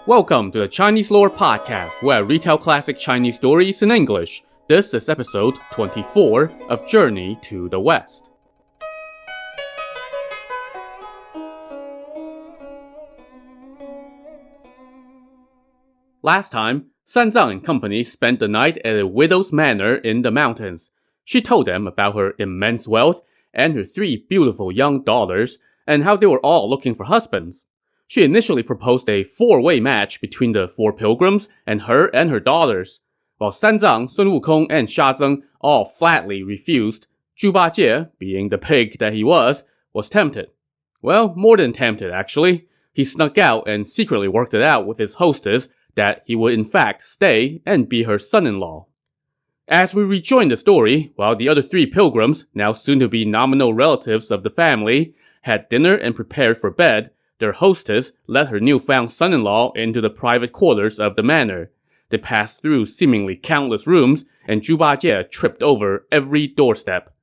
Welcome to the Chinese Lore Podcast, where I retell classic Chinese stories in English. This is episode 24 of Journey to the West. Last time, Sanzang and company spent the night at a widow's manor in the mountains. She told them about her immense wealth and her 3 beautiful young daughters, and how they were all looking for husbands. She initially proposed a 4-way match between the 4 pilgrims and her daughters. While Sanzang, Sun Wukong, and Sha Zeng all flatly refused, Zhu Bajie, being the pig that he was tempted. Well, more than tempted, actually. He snuck out and secretly worked it out with his hostess that he would in fact stay and be her son-in-law. As we rejoin the story, while the other 3 pilgrims, now soon-to-be nominal relatives of the family, had dinner and prepared for bed, their hostess led her newfound son-in-law into the private quarters of the manor. They passed through seemingly countless rooms, and Zhu Bajie tripped over every doorstep.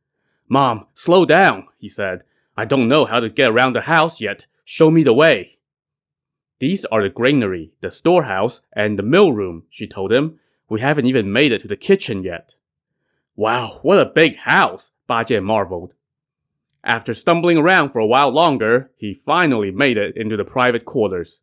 "Mom, slow down," he said. "I don't know how to get around the house yet. Show me the way." "These are the granary, the storehouse, and the mill room," she told him. "We haven't even made it to the kitchen yet." "Wow, what a big house," Bajie marveled. After stumbling around for a while longer, he finally made it into the private quarters.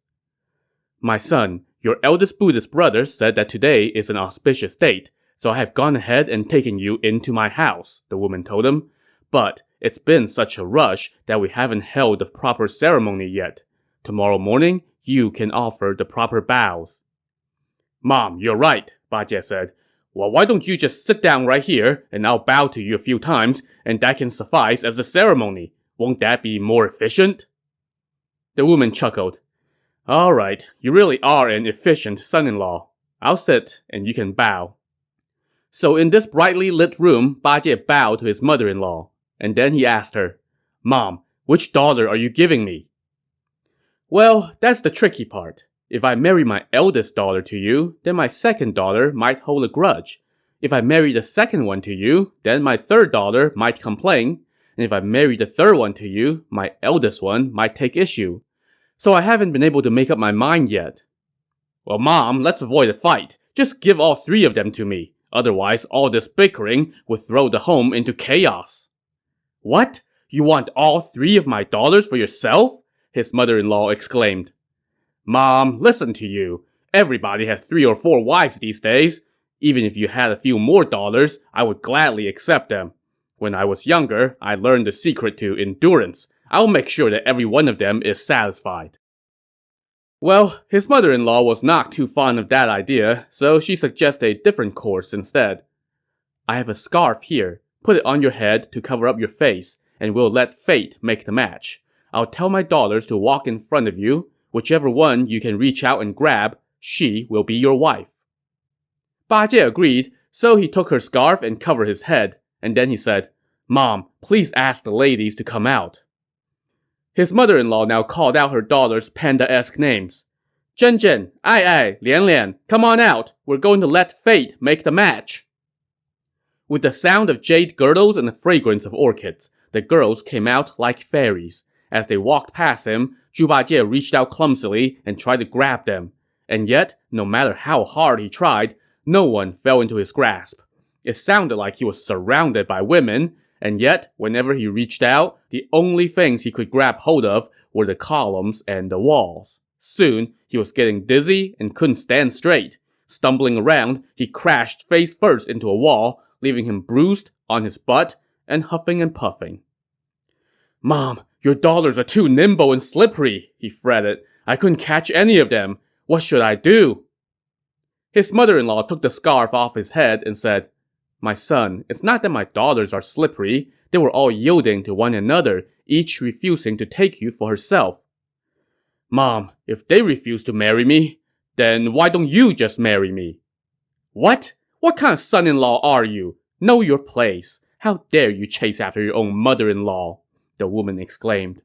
"My son, your eldest Buddhist brother said that today is an auspicious date, so I have gone ahead and taken you into my house," the woman told him. "But it's been such a rush that we haven't held the proper ceremony yet. Tomorrow morning, you can offer the proper bows." "Mom, you're right," Bajie said. "Well, why don't you just sit down right here, and I'll bow to you a few times, and that can suffice as the ceremony. Won't that be more efficient?" The woman chuckled. "All right, you really are an efficient son-in-law. I'll sit, and you can bow." So in this brightly lit room, Bajie bowed to his mother-in-law, and then he asked her, "Mom, which daughter are you giving me?" "Well, that's the tricky part. If I marry my eldest daughter to you, then my second daughter might hold a grudge. If I marry the second one to you, then my third daughter might complain. And if I marry the third one to you, my eldest one might take issue. So I haven't been able to make up my mind yet." "Well, Mom, let's avoid a fight. Just give all 3 of them to me. Otherwise, all this bickering would throw the home into chaos." "What? You want all 3 of my daughters for yourself?" his mother-in-law exclaimed. "Mom, listen to you. Everybody has 3 or 4 wives these days. Even if you had a few more daughters, I would gladly accept them. When I was younger, I learned the secret to endurance. I'll make sure that every one of them is satisfied." Well, his mother-in-law was not too fond of that idea, so she suggested a different course instead. "I have a scarf here. Put it on your head to cover up your face, and we'll let fate make the match. I'll tell my daughters to walk in front of you. Whichever one you can reach out and grab, she will be your wife." Bajie agreed, so he took her scarf and covered his head, and then he said, "Mom, please ask the ladies to come out." His mother-in-law now called out her daughters' panda-esque names. "Zhen Zhen, Ai Ai, Lian Lian, come on out. We're going to let fate make the match." With the sound of jade girdles and the fragrance of orchids, the girls came out like fairies. As they walked past him, Zhu Bajie reached out clumsily and tried to grab them. And yet, no matter how hard he tried, no one fell into his grasp. It sounded like he was surrounded by women, and yet, whenever he reached out, the only things he could grab hold of were the columns and the walls. Soon, he was getting dizzy and couldn't stand straight. Stumbling around, he crashed face first into a wall, leaving him bruised, on his butt, and huffing and puffing. "Mom, your daughters are too nimble and slippery," he fretted. "I couldn't catch any of them. What should I do?" His mother-in-law took the scarf off his head and said, "My son, it's not that my daughters are slippery. They were all yielding to one another, each refusing to take you for herself." "Mom, if they refuse to marry me, then why don't you just marry me?" "What? What kind of son-in-law are you? Know your place. How dare you chase after your own mother-in-law?" the woman exclaimed.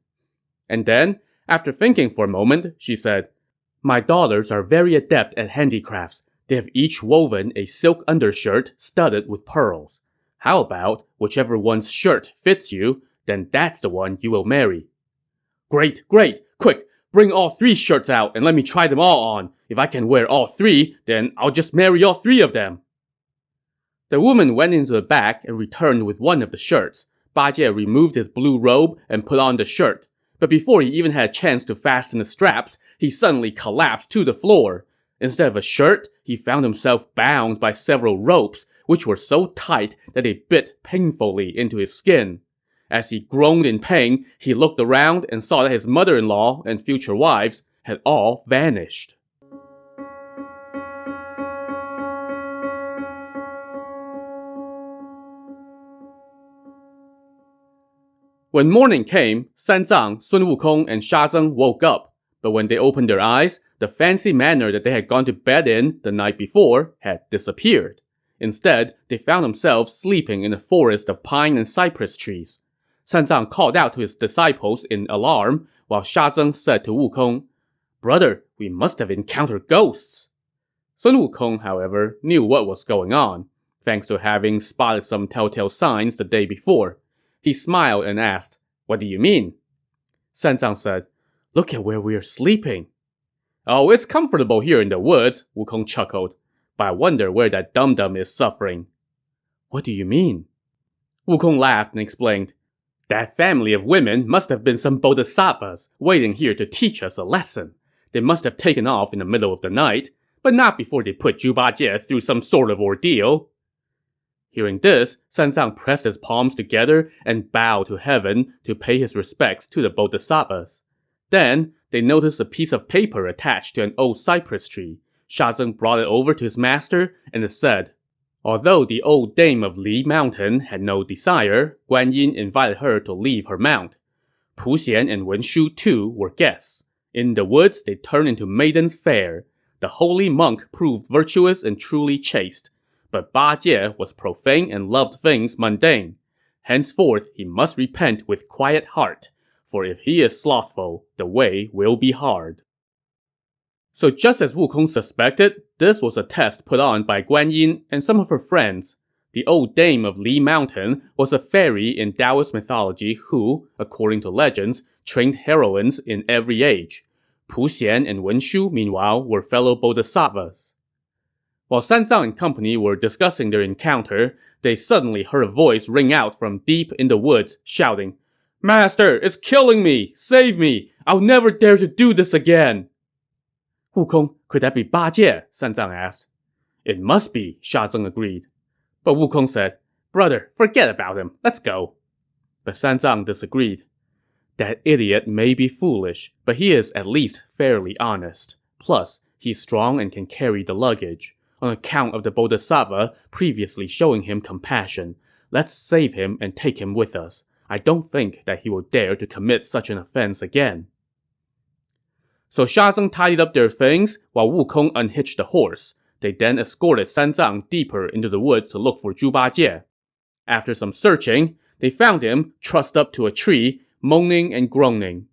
And then, after thinking for a moment, she said, "My daughters are very adept at handicrafts. They have each woven a silk undershirt studded with pearls. How about whichever one's shirt fits you, then that's the one you will marry." "Great, great! Quick, bring all 3 shirts out and let me try them all on. If I can wear all three, then I'll just marry all three of them. The woman went into the back and returned with one of the shirts. Bajie removed his blue robe and put on the shirt. But before he even had a chance to fasten the straps, he suddenly collapsed to the floor. Instead of a shirt, he found himself bound by several ropes, which were so tight that they bit painfully into his skin. As he groaned in pain, he looked around and saw that his mother-in-law and future wives had all vanished. When morning came, Sanzang, Sun Wukong, and Sha Zeng woke up. But when they opened their eyes, the fancy manor that they had gone to bed in the night before had disappeared. Instead, they found themselves sleeping in a forest of pine and cypress trees. Sanzang called out to his disciples in alarm, while Sha Zeng said to Wukong, "Brother, we must have encountered ghosts." Sun Wukong, however, knew what was going on, thanks to having spotted some telltale signs the day before. He smiled and asked, "What do you mean?" Sanzang said, "Look at where we are sleeping." "Oh, it's comfortable here in the woods," Wukong chuckled. "But I wonder where that dum-dum is suffering." "What do you mean?" Wukong laughed and explained, "That family of women must have been some bodhisattvas waiting here to teach us a lesson. They must have taken off in the middle of the night, but not before they put Zhu Bajie through some sort of ordeal." Hearing this, Sanzang pressed his palms together and bowed to heaven to pay his respects to the bodhisattvas. Then, they noticed a piece of paper attached to an old cypress tree. Sha Zeng brought it over to his master, and it said, "Although the old dame of Li Mountain had no desire, Guan Yin invited her to leave her mount. Pu Xian and Wen Shu, too, were guests. In the woods, they turned into maidens fair. The holy monk proved virtuous and truly chaste. But Bajie was profane and loved things mundane. Henceforth, he must repent with quiet heart, for if he is slothful, the way will be hard." So just as Wukong suspected, this was a test put on by Guan Yin and some of her friends. The old dame of Li Mountain was a fairy in Taoist mythology who, according to legends, trained heroines in every age. Pu Xian and Wen Shu, meanwhile, were fellow bodhisattvas. While Sanzang and company were discussing their encounter, they suddenly heard a voice ring out from deep in the woods, shouting, "Master, it's killing me! Save me! I'll never dare to do this again!" "Wukong, could that be Bajie?" Sanzang asked. "It must be," Sha Zeng agreed. But Wukong said, "Brother, forget about him. Let's go." But Sanzang disagreed. "That idiot may be foolish, but he is at least fairly honest. Plus, he's strong and can carry the luggage. On account of the bodhisattva previously showing him compassion, let's save him and take him with us. I don't think that he will dare to commit such an offense again." So Sha Zeng tidied up their things while Wukong unhitched the horse. They then escorted Sanzang deeper into the woods to look for Zhu Bajie. After some searching, they found him trussed up to a tree, moaning and groaning.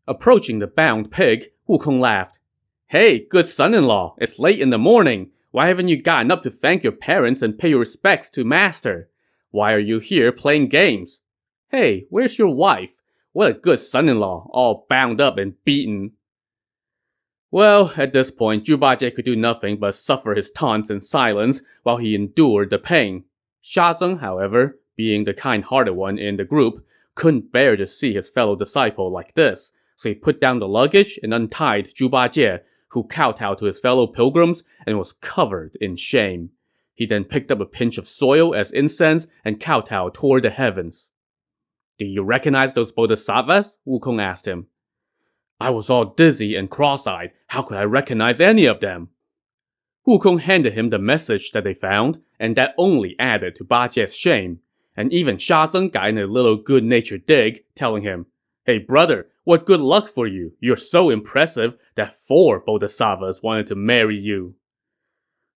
Approaching the bound pig, Wukong laughed. "Hey, good son-in-law, it's late in the morning. Why haven't you gotten up to thank your parents and pay your respects to master? Why are you here playing games? Hey, where's your wife? What a good son-in-law, all bound up and beaten." Well, at this point, Zhu Bajie could do nothing but suffer his taunts in silence while he endured the pain. Sha Zeng, however, being the kind-hearted one in the group, couldn't bear to see his fellow disciple like this, so he put down the luggage and untied Zhu Bajie, who kowtowed to his fellow pilgrims and was covered in shame. He then picked up a pinch of soil as incense and kowtowed toward the heavens. "Do you recognize those bodhisattvas?" Wukong asked him. "I was all dizzy and cross-eyed. How could I recognize any of them?" Wukong handed him the message that they found, and that only added to Bajie's shame. And even Sha Zeng got in a little good-natured dig, telling him, "Hey brother, what good luck for you. You're so impressive that 4 bodhisattvas wanted to marry you."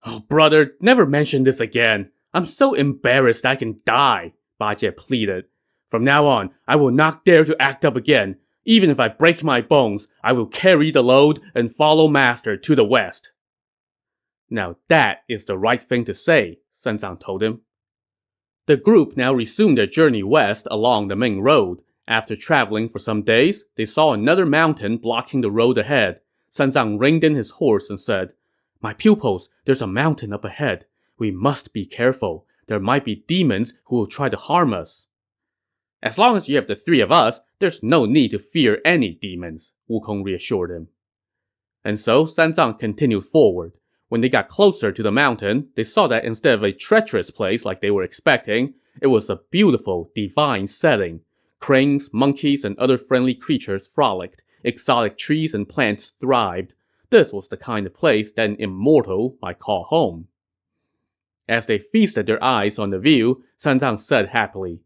"Oh brother, never mention this again. I'm so embarrassed I can die," Bajie pleaded. "From now on, I will not dare to act up again. Even if I break my bones, I will carry the load and follow master to the west." "Now that is the right thing to say," Sanzang told him. The group now resumed their journey west along the main road. After traveling for some days, they saw another mountain blocking the road ahead. Sanzang reined in his horse and said, "My pupils, there's a mountain up ahead. We must be careful. There might be demons who will try to harm us." "As long as you have the three of us, there's no need to fear any demons," Wukong reassured him. And so Sanzang continued forward. When they got closer to the mountain, they saw that instead of a treacherous place like they were expecting, it was a beautiful, divine setting. Cranes, monkeys, and other friendly creatures frolicked. Exotic trees and plants thrived. This was the kind of place that an immortal might call home. As they feasted their eyes on the view, Sanzang said happily,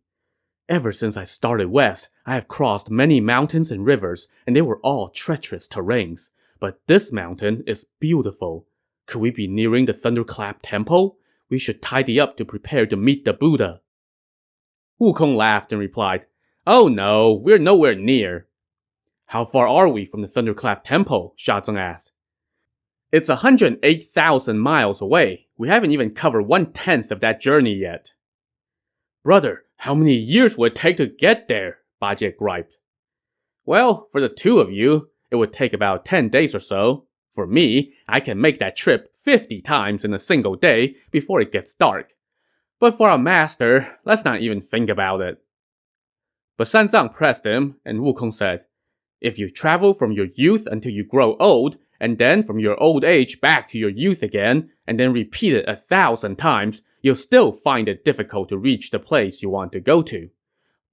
"Ever since I started west, I have crossed many mountains and rivers, and they were all treacherous terrains. But this mountain is beautiful. Could we be nearing the Thunderclap Temple? We should tidy up to prepare to meet the Buddha." Wukong laughed and replied, "Oh no, we're nowhere near." "How far are we from the Thunderclap Temple?" Shazeng asked. "It's 108,000 miles away. We haven't even covered 1/10 of that journey yet." "Brother, how many years would it take to get there?" Bajie griped. "Well, for the two of you, it would take about 10 days or so. For me, I can make that trip 50 times in a single day before it gets dark. But for our master, let's not even think about it." But Sanzang pressed him, and Wukong said, "If you travel from your youth until you grow old, and then from your old age back to your youth again, and then repeat it 1,000 times, you'll still find it difficult to reach the place you want to go to.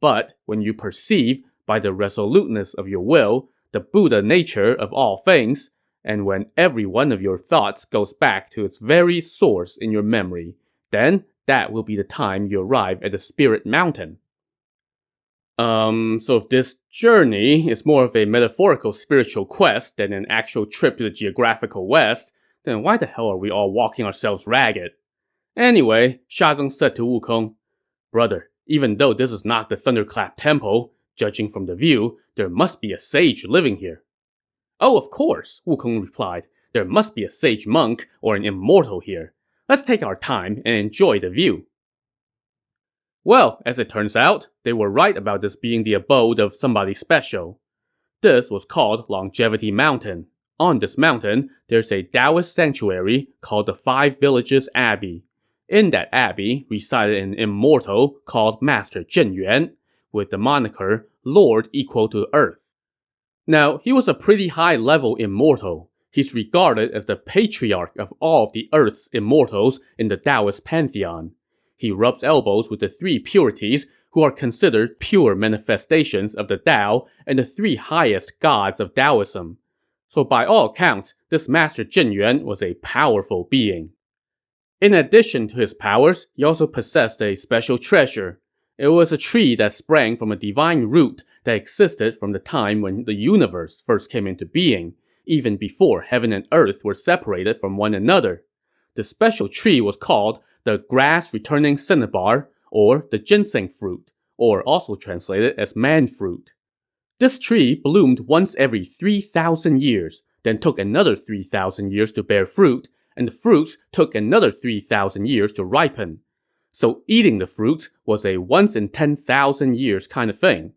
But when you perceive, by the resoluteness of your will, the Buddha nature of all things, and when every one of your thoughts goes back to its very source in your memory, then that will be the time you arrive at the Spirit Mountain." So if this journey is more of a metaphorical spiritual quest than an actual trip to the geographical west, then why the hell are we all walking ourselves ragged? Anyway, Shazeng said to Wukong, "Brother, even though this is not the Thunderclap Temple, judging from the view, there must be a sage living here." "Oh, of course," Wukong replied. "There must be a sage monk or an immortal here. Let's take our time and enjoy the view." Well, as it turns out, they were right about this being the abode of somebody special. This was called Longevity Mountain. On this mountain, there's a Taoist sanctuary called the Five Villages Abbey. In that abbey resided an immortal called Master Zhen Yuan, with the moniker Lord Equal to Earth. Now, he was a pretty high-level immortal. He's regarded as the patriarch of all of the Earth's immortals in the Taoist pantheon. He rubs elbows with the three purities, who are considered pure manifestations of the Tao and the three highest gods of Taoism. So by all accounts, this Master Zhen Yuan was a powerful being. In addition to his powers, he also possessed a special treasure. It was a tree that sprang from a divine root that existed from the time when the universe first came into being, even before heaven and earth were separated from one another. The special tree was called the grass-returning cinnabar, or the ginseng fruit, or also translated as man fruit. This tree bloomed once every 3,000 years, then took another 3,000 years to bear fruit, and the fruits took another 3,000 years to ripen. So eating the fruits was a once in 10,000 years kind of thing.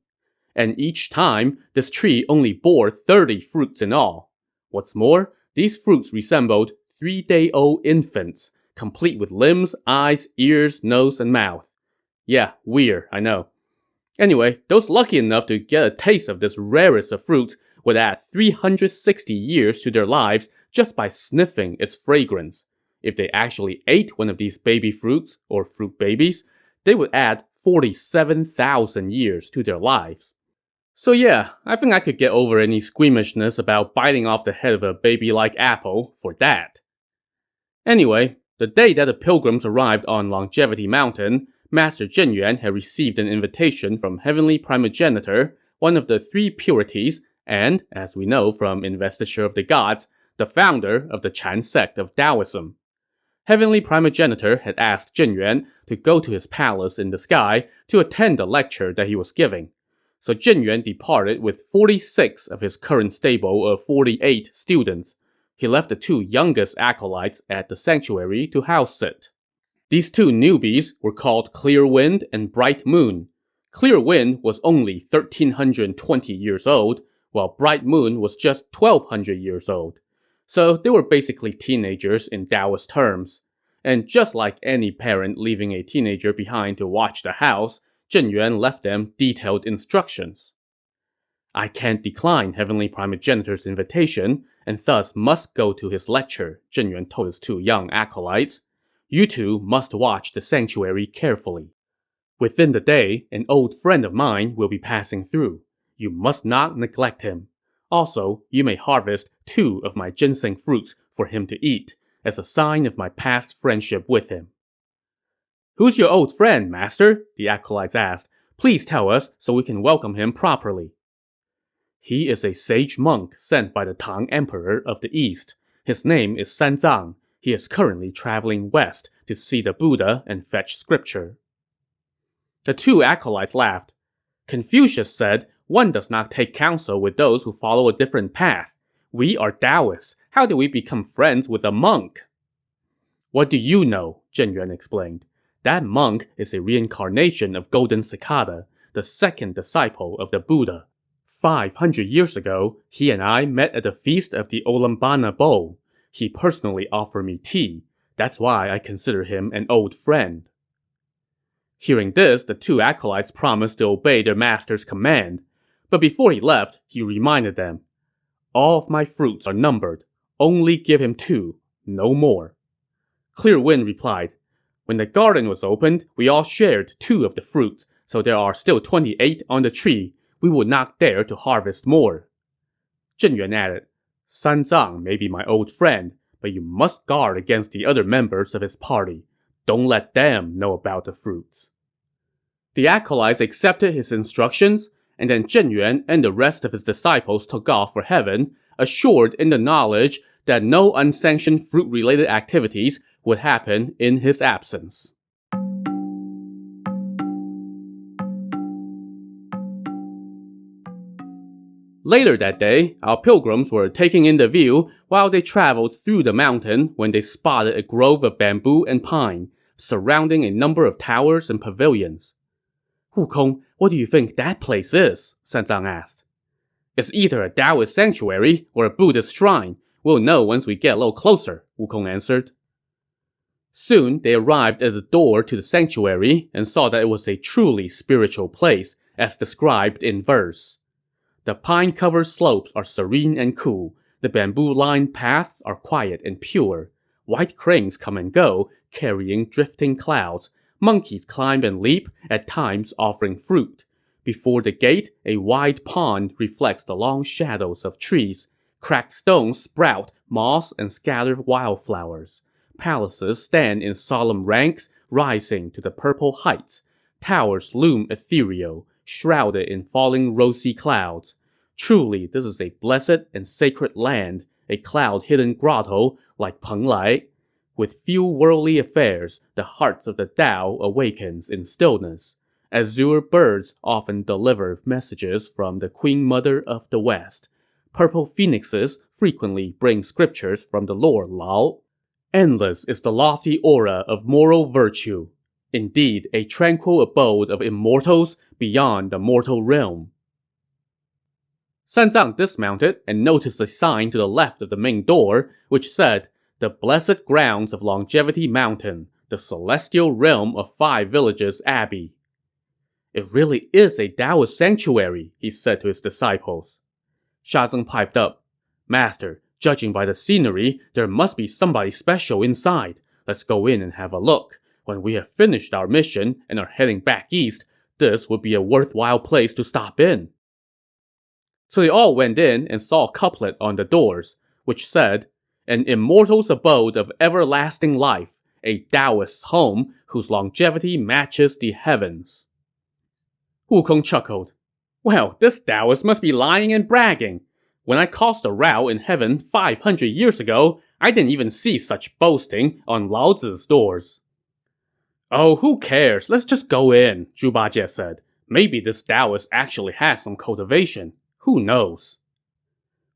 And each time, this tree only bore 30 fruits in all. What's more, these fruits resembled 3-day-old infants, complete with limbs, eyes, ears, nose, and mouth. Yeah, weird, I know. Anyway, those lucky enough to get a taste of this rarest of fruits would add 360 years to their lives just by sniffing its fragrance. If they actually ate one of these baby fruits, or fruit babies, they would add 47,000 years to their lives. So yeah, I think I could get over any squeamishness about biting off the head of a baby-like apple for that. Anyway, the day that the pilgrims arrived on Longevity Mountain, Master Zhen Yuan had received an invitation from Heavenly Primogenitor, one of the three purities, and, as we know from Investiture of the Gods, the founder of the Chan sect of Taoism. Heavenly Primogenitor had asked Zhen Yuan to go to his palace in the sky to attend the lecture that he was giving. So Zhen Yuan departed with 46 of his current stable of 48 students. He left the two youngest acolytes at the sanctuary to house sit. These two newbies were called Clear Wind and Bright Moon. Clear Wind was only 1,320 years old, while Bright Moon was just 1,200 years old. So they were basically teenagers in Taoist terms. And just like any parent leaving a teenager behind to watch the house, Zhen Yuan left them detailed instructions. I can't decline Heavenly Primogenitor's invitation, and thus must go to his lecture, Zhen Yuan told his two young acolytes. You two must watch the sanctuary carefully. Within the day, an old friend of mine will be passing through. You must not neglect him. Also, you may harvest 2 of my ginseng fruits for him to eat, as a sign of my past friendship with him. Who's your old friend, master? The acolytes asked. Please tell us so we can welcome him properly. He is a sage monk sent by the Tang Emperor of the East. His name is Sanzang. He is currently traveling west to see the Buddha and fetch scripture. The two acolytes laughed. Confucius said, one does not take counsel with those who follow a different path. We are Taoists. How do we become friends with a monk? What do you know? Zhen Yuan explained. That monk is a reincarnation of Golden Cicada, the second disciple of the Buddha. 500 years ago, he and I met at the feast of the Olambana Bowl. He personally offered me tea. That's why I consider him an old friend. Hearing this, the two acolytes promised to obey their master's command. But before he left, he reminded them, all of my fruits are numbered. Only give him 2, no more. Clear Wind replied, when the garden was opened, we all shared 2 of the fruits, so there are still 28 on the tree. We would not dare to harvest more. Zhen Yuan added, Sanzang may be my old friend, but you must guard against the other members of his party. Don't let them know about the fruits. The acolytes accepted his instructions, and then Zhen Yuan and the rest of his disciples took off for heaven, assured in the knowledge that no unsanctioned fruit-related activities would happen in his absence. Later that day, our pilgrims were taking in the view while they traveled through the mountain when they spotted a grove of bamboo and pine, surrounding a number of towers and pavilions. Wukong, what do you think that place is? Sanzang asked. It's either a Taoist sanctuary or a Buddhist shrine. We'll know once we get a little closer, Wukong answered. Soon, they arrived at the door to the sanctuary and saw that it was a truly spiritual place, as described in verse. The pine-covered slopes are serene and cool. The bamboo-lined paths are quiet and pure. White cranes come and go, carrying drifting clouds. Monkeys climb and leap, at times offering fruit. Before the gate, a wide pond reflects the long shadows of trees. Cracked stones sprout moss and scatter wildflowers. Palaces stand in solemn ranks, rising to the purple heights. Towers loom ethereal, shrouded in falling rosy clouds. Truly, this is a blessed and sacred land, a cloud-hidden grotto like Penglai. With few worldly affairs, the heart of the Tao awakens in stillness. Azure birds often deliver messages from the Queen Mother of the West. Purple phoenixes frequently bring scriptures from the Lord Lao. Endless is the lofty aura of moral virtue. Indeed, a tranquil abode of immortals beyond the mortal realm. Sanzang dismounted and noticed a sign to the left of the main door, which said, The Blessed Grounds of Longevity Mountain, the celestial realm of 5 villages abbey. It really is a Taoist sanctuary, he said to his disciples. Sha Zeng piped up, Master, judging by the scenery, there must be somebody special inside. Let's go in and have a look. When we have finished our mission and are heading back east, this would be a worthwhile place to stop in. So they all went in and saw a couplet on the doors, which said, An immortal's abode of everlasting life, a Taoist's home whose longevity matches the heavens. Wukong chuckled. Well, this Taoist must be lying and bragging. When I caused a row in heaven 500 years ago, I didn't even see such boasting on Lao Zi's doors. Oh, who cares? Let's just go in, Zhu Bajie said. Maybe this Taoist actually has some cultivation. Who knows?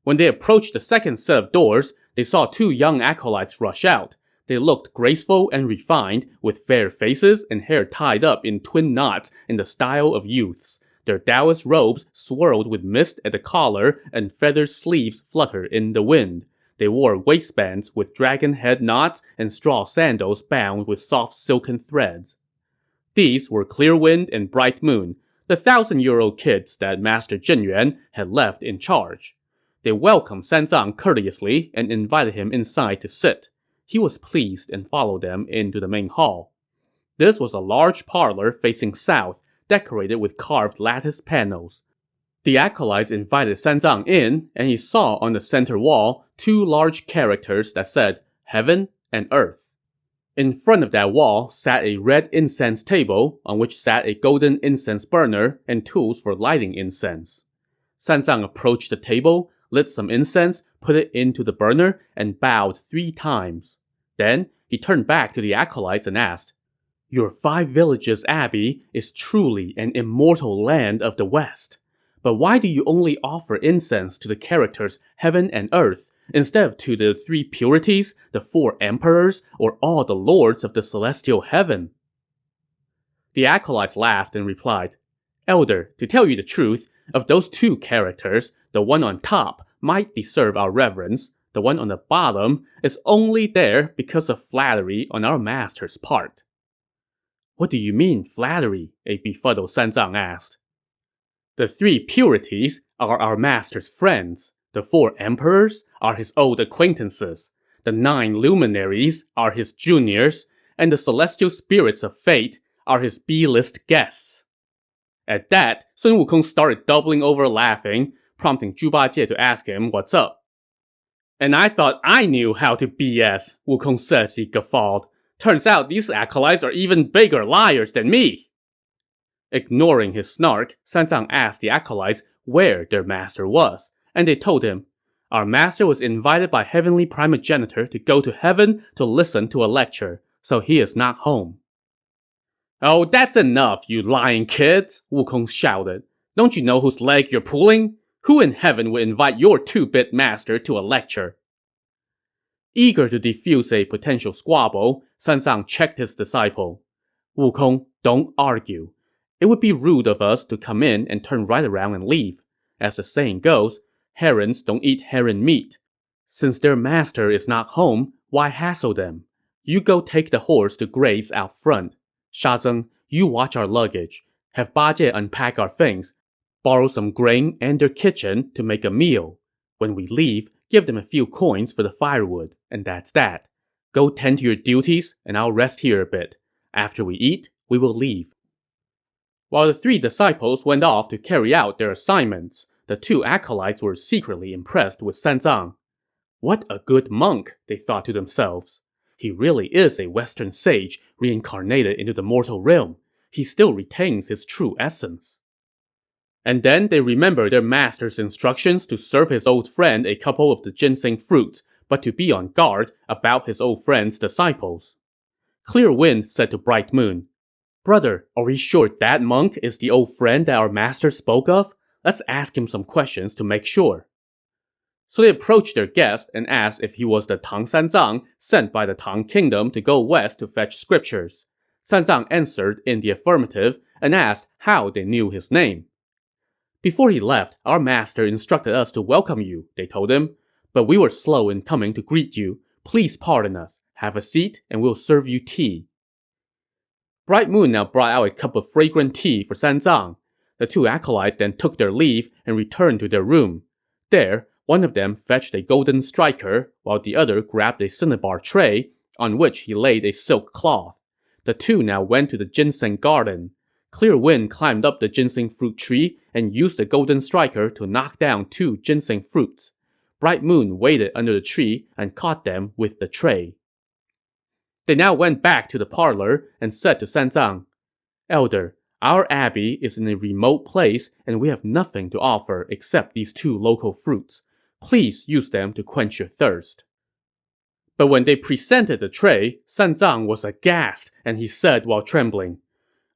When they approached the second set of doors, they saw 2 young acolytes rush out. They looked graceful and refined, with fair faces and hair tied up in twin knots in the style of youths. Their Taoist robes swirled with mist at the collar and feather sleeves fluttered in the wind. They wore waistbands with dragon head knots and straw sandals bound with soft silken threads. These were Clear Wind and Bright Moon, the 1,000-year-old kids that Master Zhenyuan had left in charge. They welcomed Sanzang courteously and invited him inside to sit. He was pleased and followed them into the main hall. This was a large parlor facing south, decorated with carved lattice panels. The acolytes invited Sanzang in, and he saw on the center wall 2 large characters that said, Heaven and Earth. In front of that wall sat a red incense table, on which sat a golden incense burner and tools for lighting incense. Sanzang approached the table, lit some incense, put it into the burner, and bowed 3 times. Then, he turned back to the acolytes and asked, Your 5 villages abbey is truly an immortal land of the West. But why do you only offer incense to the characters Heaven and Earth, instead of to the 3 purities, the 4 emperors, or all the lords of the celestial heaven? The acolytes laughed and replied, Elder, to tell you the truth, of those 2 characters, the one on top might deserve our reverence. The one on the bottom is only there because of flattery on our master's part. What do you mean, flattery? A befuddled Sanzang asked. The 3 purities are our master's friends. The 4 emperors are his old acquaintances. The 9 luminaries are his juniors. And the celestial spirits of fate are his B-list guests. At that, Sun Wukong started doubling over laughing, prompting Zhu Bajie to ask him what's up. And I thought I knew how to BS, Wukong said as he guffawed. Turns out these acolytes are even bigger liars than me. Ignoring his snark, Sanzang asked the acolytes where their master was, and they told him, Our master was invited by Heavenly Primogenitor to go to heaven to listen to a lecture, so he is not home. Oh, that's enough, you lying kids, Wukong shouted. Don't you know whose leg you're pulling? Who in heaven would invite your 2-bit master to a lecture? Eager to defuse a potential squabble, Sanzang checked his disciple. Wukong, don't argue. It would be rude of us to come in and turn right around and leave. As the saying goes, herons don't eat heron meat. Since their master is not home, why hassle them? You go take the horse to graze out front. Shazeng, you watch our luggage. Have Bajie unpack our things. Borrow some grain and their kitchen to make a meal. When we leave, give them a few coins for the firewood, and that's that. Go tend to your duties, and I'll rest here a bit. After we eat, we will leave. While the 3 disciples went off to carry out their assignments, the 2 acolytes were secretly impressed with Sanzang. What a good monk, they thought to themselves. He really is a Western sage reincarnated into the mortal realm. He still retains his true essence. And then they remembered their master's instructions to serve his old friend a couple of the ginseng fruits, but to be on guard about his old friend's disciples. Clear Wind said to Bright Moon, Brother, are we sure that monk is the old friend that our master spoke of? Let's ask him some questions to make sure. So they approached their guest and asked if he was the Tang Sanzang sent by the Tang kingdom to go west to fetch scriptures. Sanzang answered in the affirmative and asked how they knew his name. Before he left, our master instructed us to welcome you, they told him. But we were slow in coming to greet you. Please pardon us. Have a seat and we'll serve you tea. Bright Moon now brought out a cup of fragrant tea for Sanzang. The 2 acolytes then took their leave and returned to their room. There, one of them fetched a golden striker, while the other grabbed a cinnabar tray, on which he laid a silk cloth. The 2 now went to the ginseng garden. Clear Wind climbed up the ginseng fruit tree and used the golden striker to knock down 2 ginseng fruits. Bright Moon waited under the tree and caught them with the tray. They now went back to the parlor and said to Sanzang, Elder, our abbey is in a remote place and we have nothing to offer except these 2 local fruits. Please use them to quench your thirst. But when they presented the tray, Sanzang was aghast and he said while trembling,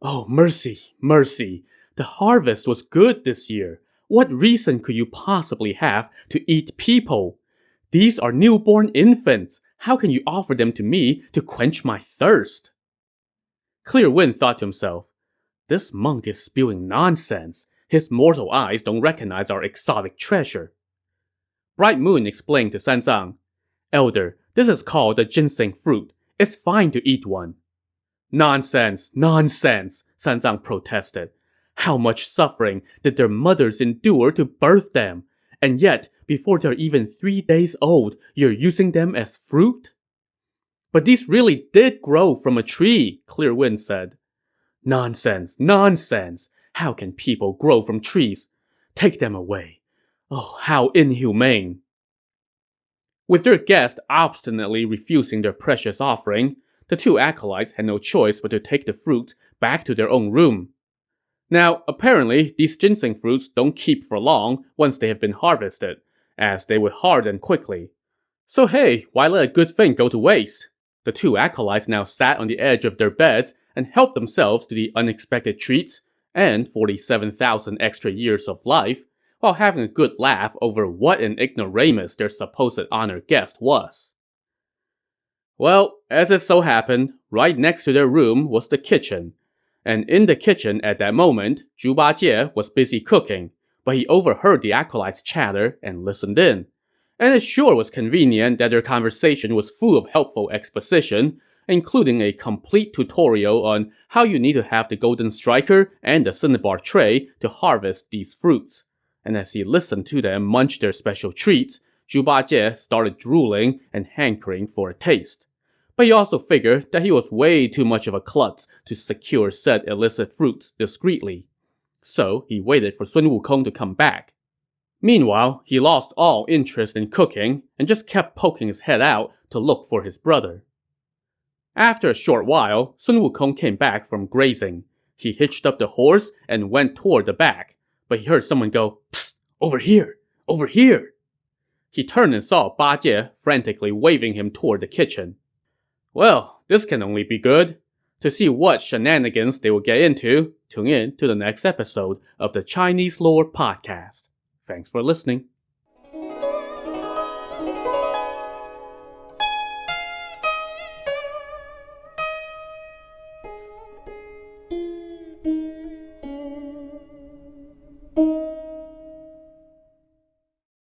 Oh, mercy, mercy. The harvest was good this year. What reason could you possibly have to eat people? These are newborn infants. How can you offer them to me to quench my thirst? Clear Wind thought to himself, This monk is spewing nonsense. His mortal eyes don't recognize our exotic treasure. Bright Moon explained to Sanzang, Elder, this is called the ginseng fruit. It's fine to eat one. Nonsense, nonsense, Sanzang protested. How much suffering did their mothers endure to birth them? And yet, before they're even 3 days old, you're using them as fruit? But these really did grow from a tree, Clear Wind said. Nonsense, nonsense. How can people grow from trees? Take them away. Oh, how inhumane. With their guest obstinately refusing their precious offering, the two acolytes had no choice but to take the fruits back to their own room. Now, apparently, these ginseng fruits don't keep for long once they have been harvested, as they would harden quickly. So hey, why let a good thing go to waste? The two acolytes now sat on the edge of their beds and helped themselves to the unexpected treats and 47,000 extra years of life, while having a good laugh over what an ignoramus their supposed honored guest was. Well, as it so happened, right next to their room was the kitchen. And in the kitchen at that moment, Zhu Bajie was busy cooking, but he overheard the acolytes' chatter and listened in. And it sure was convenient that their conversation was full of helpful exposition, including a complete tutorial on how you need to have the golden striker and the cinnabar tray to harvest these fruits. And as he listened to them munch their special treats, Zhu Bajie started drooling and hankering for a taste. But he also figured that he was way too much of a klutz to secure said illicit fruits discreetly. So he waited for Sun Wukong to come back. Meanwhile, he lost all interest in cooking and just kept poking his head out to look for his brother. After a short while, Sun Wukong came back from grazing. He hitched up the horse and went toward the back, but he heard someone go, Psst! Over here! Over here! He turned and saw Bajie frantically waving him toward the kitchen. Well, this can only be good. To see what shenanigans they will get into, tune in to the next episode of the Chinese Lore Podcast. Thanks for listening.